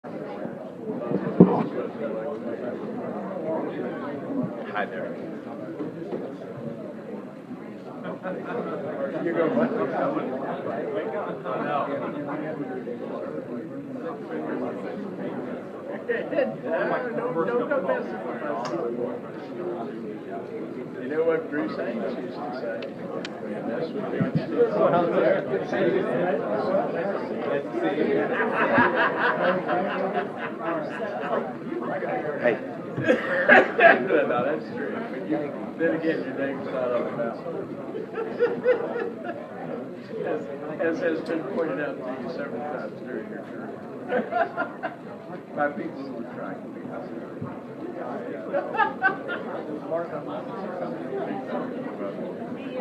Hi there. You go, what? Don't go messing with us. You know what Bruce Haynes used to say? Mess with me. Hey. No, that's true. Then again, your name's not on the mouth. As has been pointed out to you several times during your career. By people who were trying to be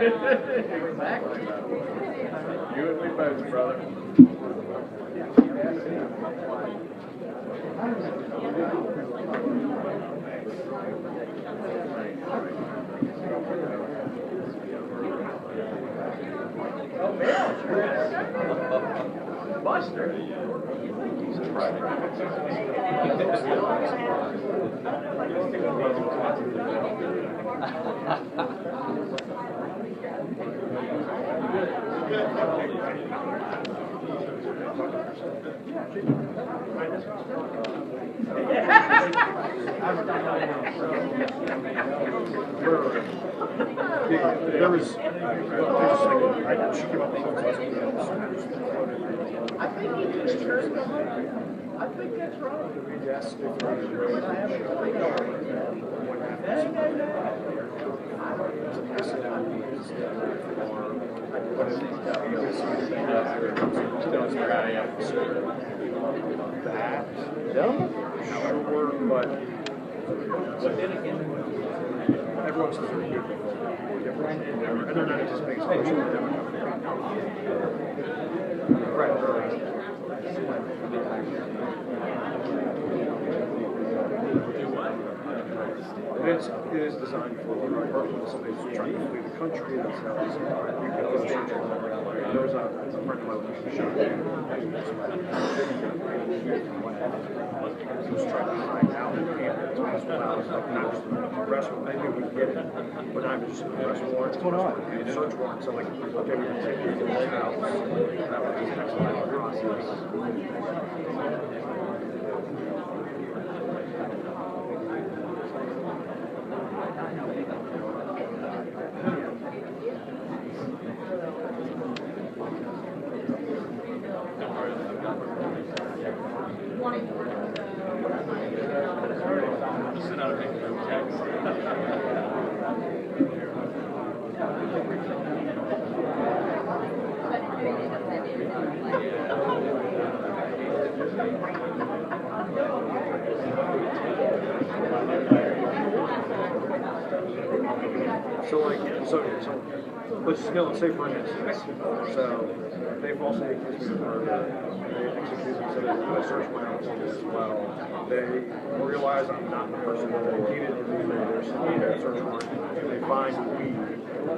Exactly. You and me both, brother. Oh, man. Buster. He's trying. There was, I should give up the I think he just turned the heart. I think that's right. yes, that, sure, but then again, everyone's very good. And they're not just big special. Right. It is designed for purpose. It's trying to flee the country. That's how it's there was a friend of mine who shot him. He was trying to hide out in Hampton. So I was like, not just arrest warrant. I knew we'd get it, but I was just arrest warrant. What's going on? Search warrant. So like, okay, we're going to take you to his house. That was the next process. So let's say for instance, so they falsely accused me of murder. They executed me, so they search my own phone as well. They realize I'm not the person that they needed to be there. There's search warrant. They find weed.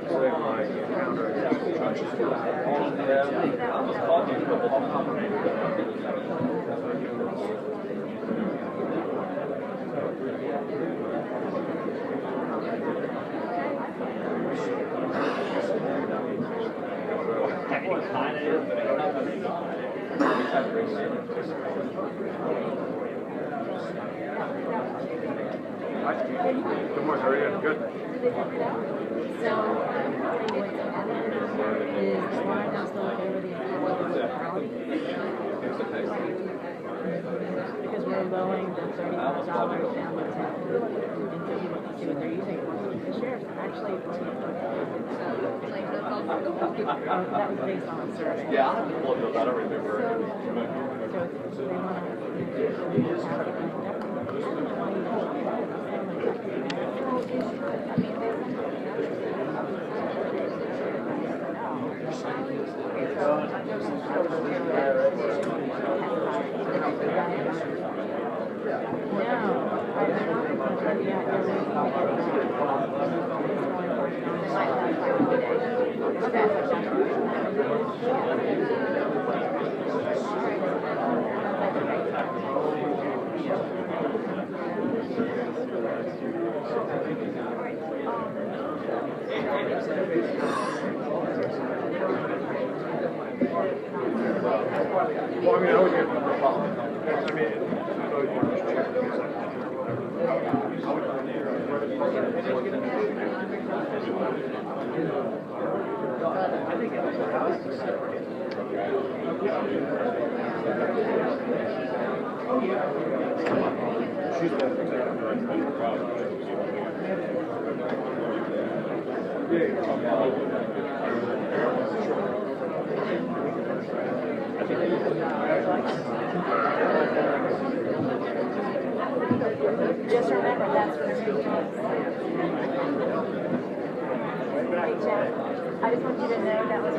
So they my encounter against the Good morning, how are you? Good. So, is Lauren now still okay with the because we're lowering the $30 down to 10 and see what they're using for. The sheriff's actually that was based on a survey. Yeah, I'll have to pull those. I don't remember. So they want Well, I mean, I would give them a problem. I mean, I know you just check the music. I think it's a house to separate. She's the executive director. Just remember, that's what it's doing. Hey, Chad, I just want you to know that was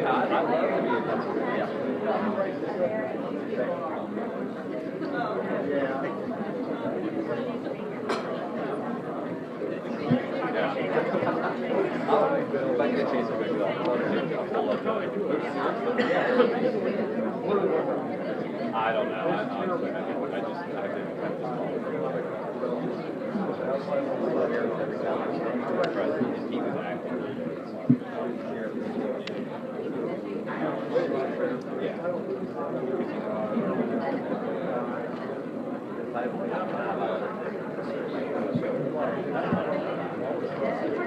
Yeah, I'd love to be in this. If I get a chance to go, I don't know. I just keep it active.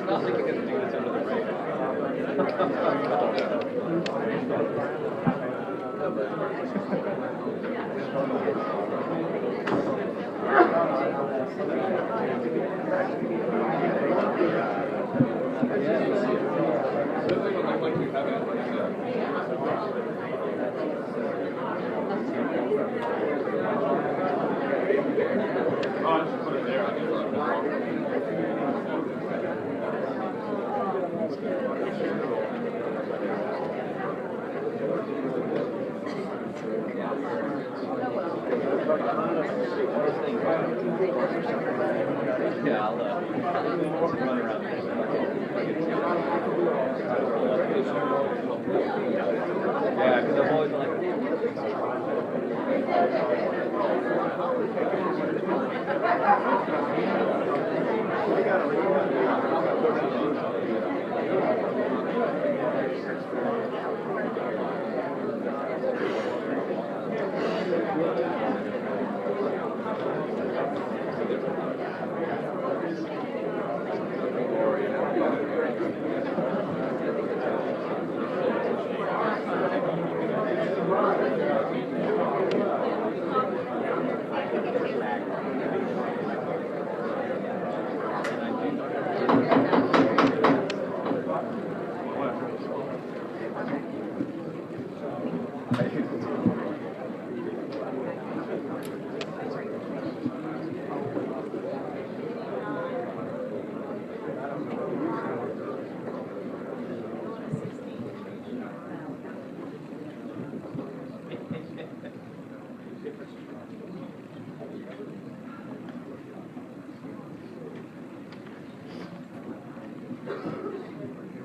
Not thinking of doing this under the Yeah, I'll run around. Yeah, because I'm always like,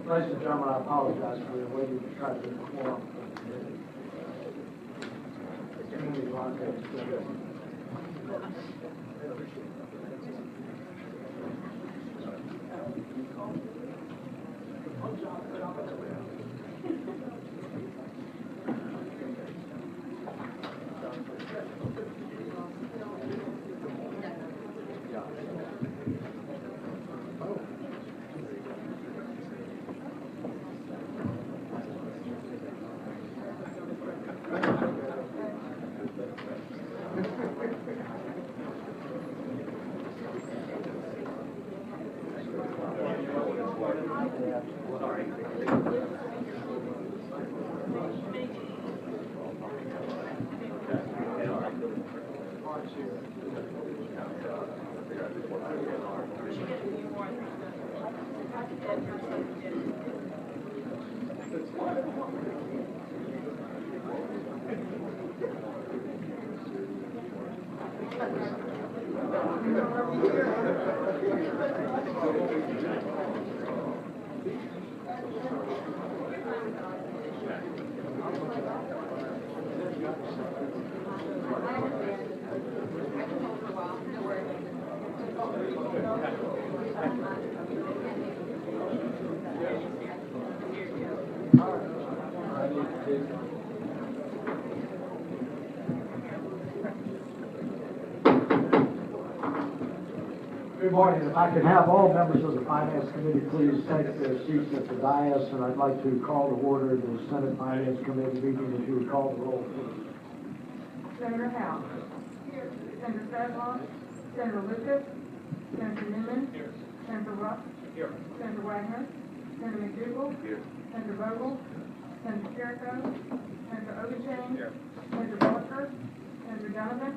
Ladies and gentlemen, I apologize for the way you tried to perform. morning. If I could have all members of the Finance Committee please take their seats at the dais, and I'd like to call to order the Senate Finance Committee meeting. If you would call the roll, please. Senator Howe. Here. Senator Fadlon. Senator Lucas. Senator Newman. Here. Senator Rupp. Here. Senator Wagner. Senator McDougal. Here. Senator Vogel. Senator Jericho. Senator Obenshain. Here. Senator Barker. Senator Donovan.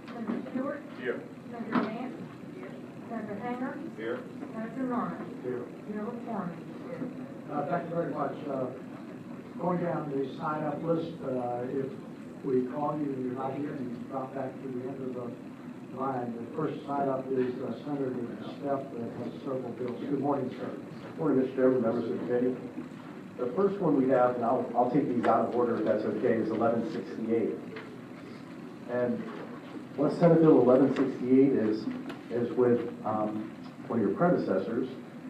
Senator Stewart. Here. Senator Nance. Here. Senator Hanger. Here. Senator Norman. Here. You have a quorum. Thank you very much. Going down the sign-up list, if we call you and you're not here, you can drop back to the end of the line. The first sign-up is Senator Stepp that has several bills. Good morning, sir. Good morning, Mr. Chairman, members of the committee. The first one we have, and I'll take these out of order if that's okay, is 1168. And what Senate Bill 1168 is with one of your predecessors.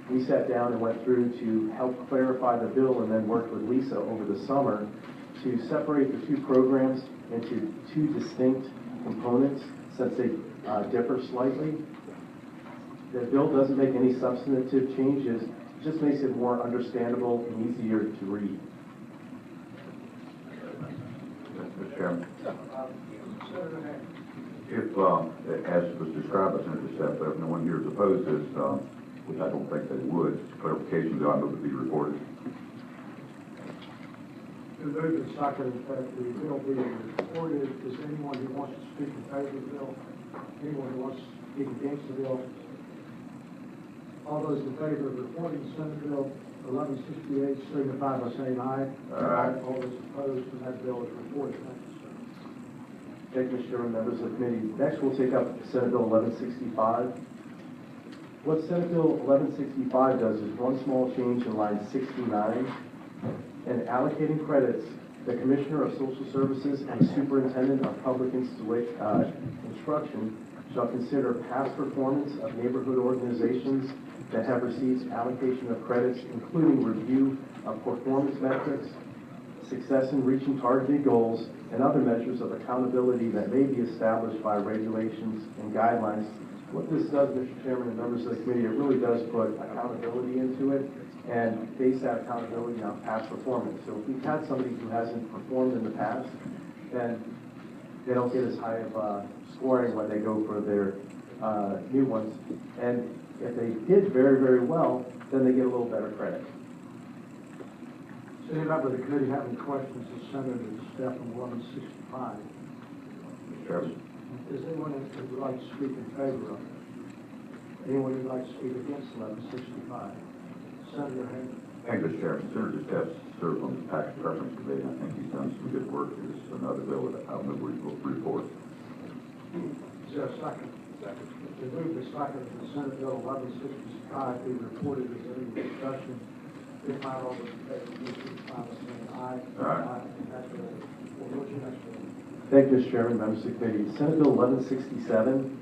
We sat down and went through to help clarify the bill and then worked with Lisa over the summer to separate the two programs into two distinct components since they differ slightly. The bill doesn't make any substantive changes, it just makes it more understandable and easier to read. Mr. Chairman, if, as was described by Senator Stepp, if no one here is opposed to this, which I don't think they would, clarifications I move to be reported. The move is seconded that the bill be reported. Is there anyone who wants to speak in favor of the bill? Anyone who wants to speak against the bill? All those in favor of reporting Senate Bill 1168 signify by saying aye. Aye. All those opposed to that bill is reported. Thank you, sir. Thank you, Mr. Chairman, members of the committee. Next, we'll take up Senate Bill 1165. What Senate Bill 1165 does is one small change in line 69. And allocating credits, the Commissioner of Social Services and Superintendent of Public Instruction shall consider past performance of neighborhood organizations that have received allocation of credits, including review of performance metrics, success in reaching targeted goals, and other measures of accountability that may be established by regulations and guidelines. What this does, Mr. Chairman and members of the committee, it really does put accountability into it and base that accountability on past performance. So if we've had somebody who hasn't performed in the past, then they don't get as high of scoring when they go for their new ones. And if they did very, very well, then they get a little better credit. Does any member of the committee have any questions of Senator Stepp on 1165? Mr. Chairman. Is anyone who would like to speak in favor of it? Anyone who would like to speak against 1165? Senator Hager. Thank you, Mr. Chairman. Senator Stepp served on the Tax Preference Committee, and I think he's done some good work. This is another bill that I'll move report. Is there a second? Second. The move is second that Senate Bill 1165 be reported. Is there any discussion? If not, all those in favor, please signify by saying aye. Aye. That's it. What's your next bill? Thank you, Mr. Chairman, members of the committee. Senate Bill 1167.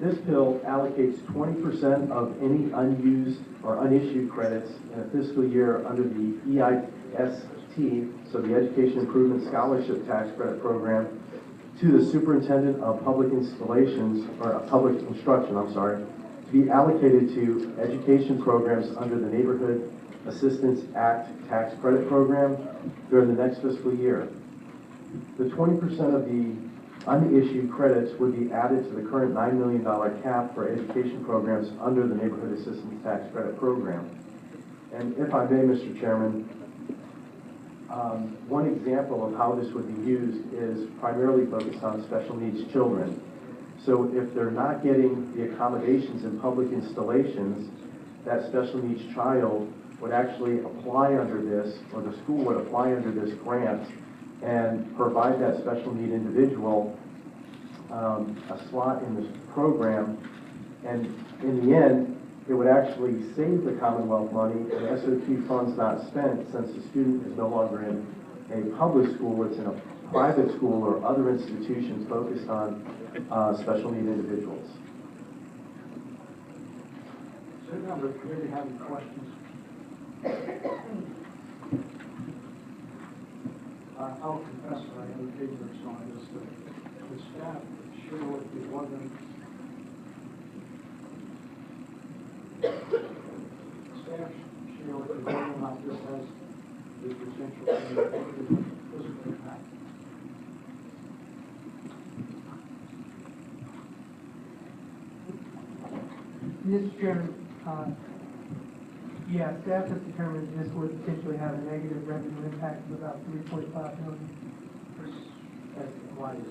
This bill allocates 20% of any unused or unissued credits in a fiscal year under the EIST, so the Education Improvement Scholarship Tax Credit Program, to the Superintendent of Public Installations, or Public Instruction, to be allocated to education programs under the Neighborhood Assistance Act Tax Credit Program during the next fiscal year. The 20% of the unissued credits would be added to the current $9 million cap for education programs under the Neighborhood Assistance Tax Credit Program. And if I may, Mr. Chairman, one example of how this would be used is primarily focused on special needs children. So if they're not getting the accommodations in public installations, that special needs child would actually apply under this, or the school would apply under this grant and provide that special need individual a slot in this program. And in the end, it would actually save the Commonwealth money and SOT funds not spent, since the student is no longer in a public school, it's in a private school or other institutions focused on special need individuals. Does any member of the committee have any questions? I'll confess that I have ignorance on this. The staff sure it wasn't cash, Sheila, to whether or not this has the potential to physical impact. Mr. Chairman, yeah, staff has determined this would potentially have a negative revenue impact of about $3.5 million. Why is it?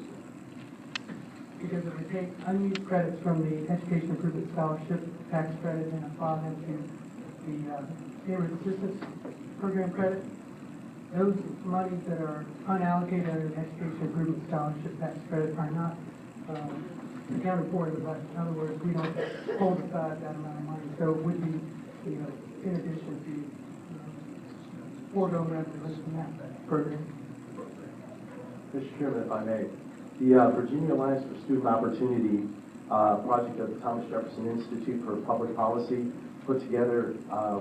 Because if we take unused credits from the Education Improvement Scholarship tax credit and apply them to the Neighborhood Assistance Program credit, those monies that are unallocated under the Education Improvement Scholarship tax credit are not accounted for in the budget. In other words, we don't hold aside that amount of money. So it would be, in addition to foregone revenues from that program. Mr. Chairman, if I may, the Virginia Alliance for Student Opportunity project of the Thomas Jefferson Institute for Public Policy put together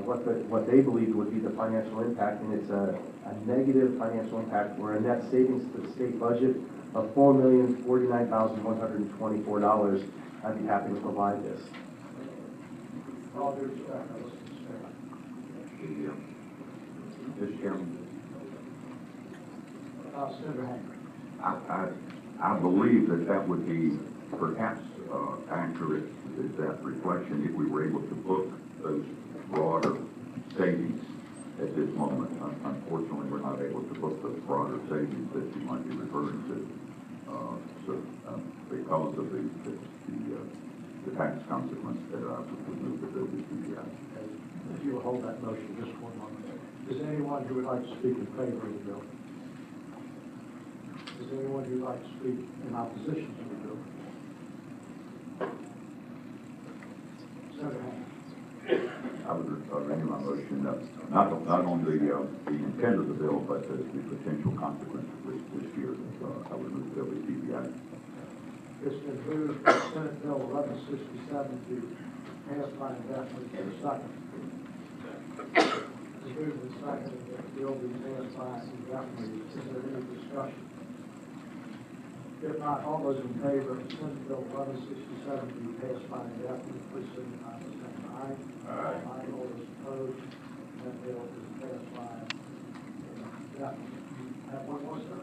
what they believed would be the financial impact, and it's a negative financial impact or a net savings to the state budget of $4,049,124. I'd be happy to provide this. All due respect, I listen to Mr. Chairman, Senator Hank. I believe that would be perhaps accurate, is that reflection, if we were able to book those broader savings at this moment. Unfortunately, we're not able to book those broader savings that you might be referring to. Because of the tax consequence that would move the bill to CPI. If you will hold that motion just one moment. Is there anyone who would like to speak in favor of the bill? Is there anyone who would like to speak in opposition to the bill? Senator Hank. I would renew my motion, not on the intent of the bill, but the potential consequences this year. I would move the bill to CPI. It's been moved by Senate Bill 1167 to pass by indefinitely for a second. It's moved and seconded that the bill be passed by indefinitely. Is there any discussion? If not, all those in favor of Senate Bill 1167 to be passed by indefinitely, please signify by saying aye. Aye. All those opposed, that bill is passed by indefinitely. Have one more, sir?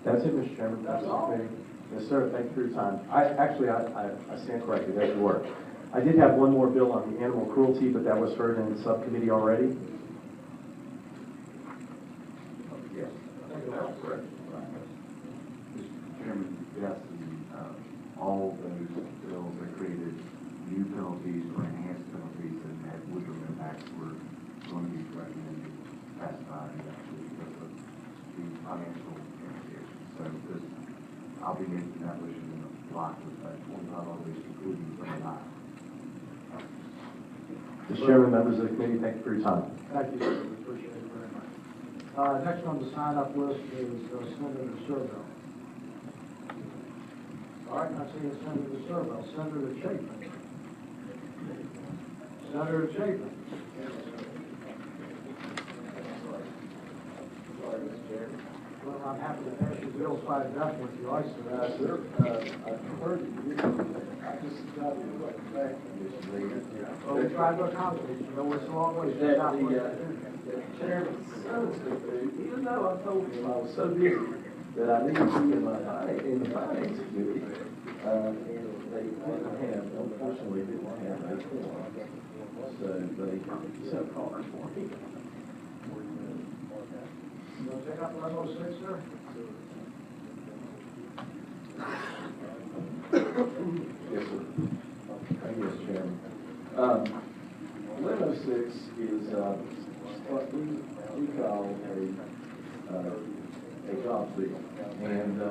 That's it, Mr. Chairman. That's all? Yes, sir. Thank you for your time. I stand corrected. As you were. I did have one more bill on the animal cruelty, but that was heard in subcommittee already. Yes, that's correct. Mr. Chairman, yes, all those bills that created new penalties or enhanced penalties that had woodrow impacts were going to be recommended passed by actually because of the financial implications. So this, I'll be making that motion in a block with that 25 others, including some not. Mr. Chairman, members of the committee, thank you for your time. Thank you, sir. We appreciate it very much. Next on the sign-up list is Senator Serville. All right, not seeing Senator Serville. Senator Chapin. Senator Chapin. Well, I'm happy to pass your bills by indefinitely if you like, sir. Sir, I've heard you. I just got to look back on this later. Well, we tried to accommodate you. Know it's a long way. That the chairman sons to do, even though I told him I was so busy that I needed to be in the finance committee, and they didn't have, unfortunately, didn't have a form. So they sent cars for me. You want to take up 1106, sir? Yes, sir. Thank you, Mr. Chairman. 1106 is what we call a job bill, and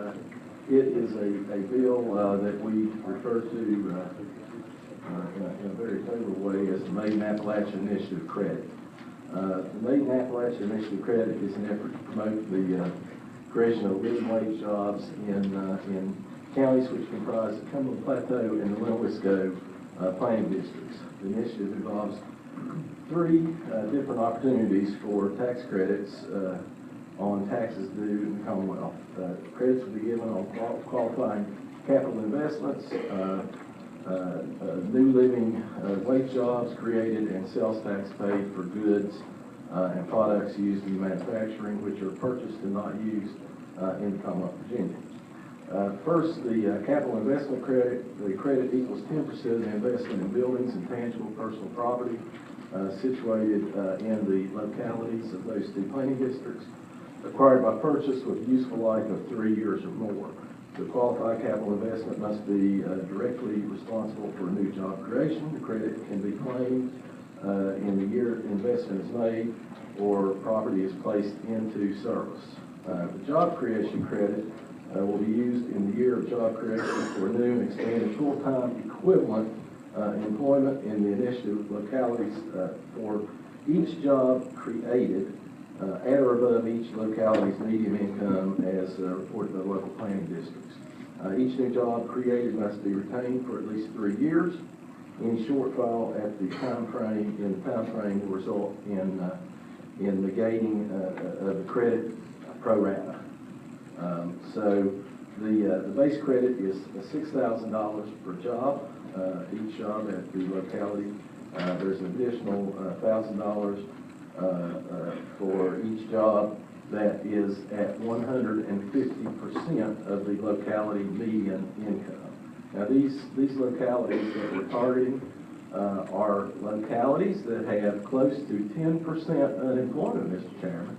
it is a bill that we refer to in a very favorable way as the Made in Appalachia Initiative Credit. The Made in Appalachia Initiative Credit is an effort to promote the creation of living wage jobs in counties which comprise the Cumberland Plateau and the Little Wisco planning districts. The initiative involves three different opportunities for tax credits on taxes due in the Commonwealth. Credits will be given on qualifying capital investments, new living wage jobs created and sales tax paid for goods and products used in manufacturing which are purchased and not used in the Commonwealth of Virginia. First, the capital investment credit. The credit equals 10% of the investment in buildings and tangible personal property situated in the localities of those two planning districts, acquired by purchase with useful life of 3 years or more. To qualify, capital investment must be directly responsible for new job creation. The credit can be claimed in the year investment is made or property is placed into service. The job creation credit will be used in the year of job creation for new and expanded full-time equivalent employment in the initiative localities for each job created at or above each locality's median income as reported by the local planning districts. Each new job created must be retained for at least 3 years. Any shortfall at the time frame will result in negating of the credit pro rata. So the base credit is $6,000 per job, each job at the locality. There's an additional $1,000 for each job that is at 150% of the locality median income. Now these localities that we're targeting are localities that have close to 10% unemployment, Mr. Chairman.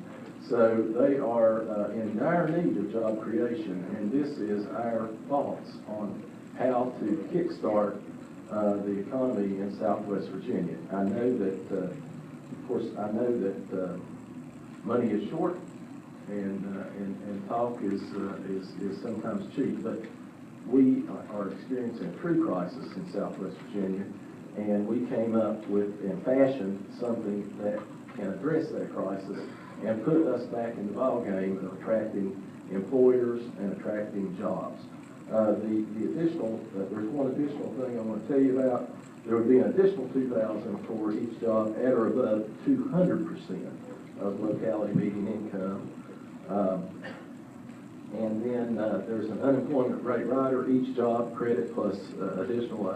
So they are in dire need of job creation, and this is our thoughts on how to kickstart the economy in Southwest Virginia. I know that, of course, money is short, and talk is sometimes cheap, but we are experiencing a true crisis in Southwest Virginia, and we came up with and fashioned something that can address that crisis and put us back in the ballgame of attracting employers and attracting jobs. The additional, there's one additional thing I want to tell you about. There would be an additional $2,000 for each job at or above 200% of locality median income. And then there's an unemployment rate rider. Each job credit plus additional,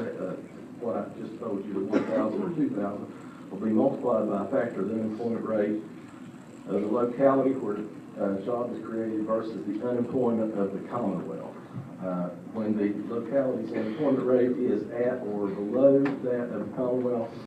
what I just told you, the 1,000 or 2,000, will be multiplied by a factor of the unemployment rate of the locality where a job is created versus the unemployment of the Commonwealth. When the locality's unemployment rate is at or below that of the Commonwealth,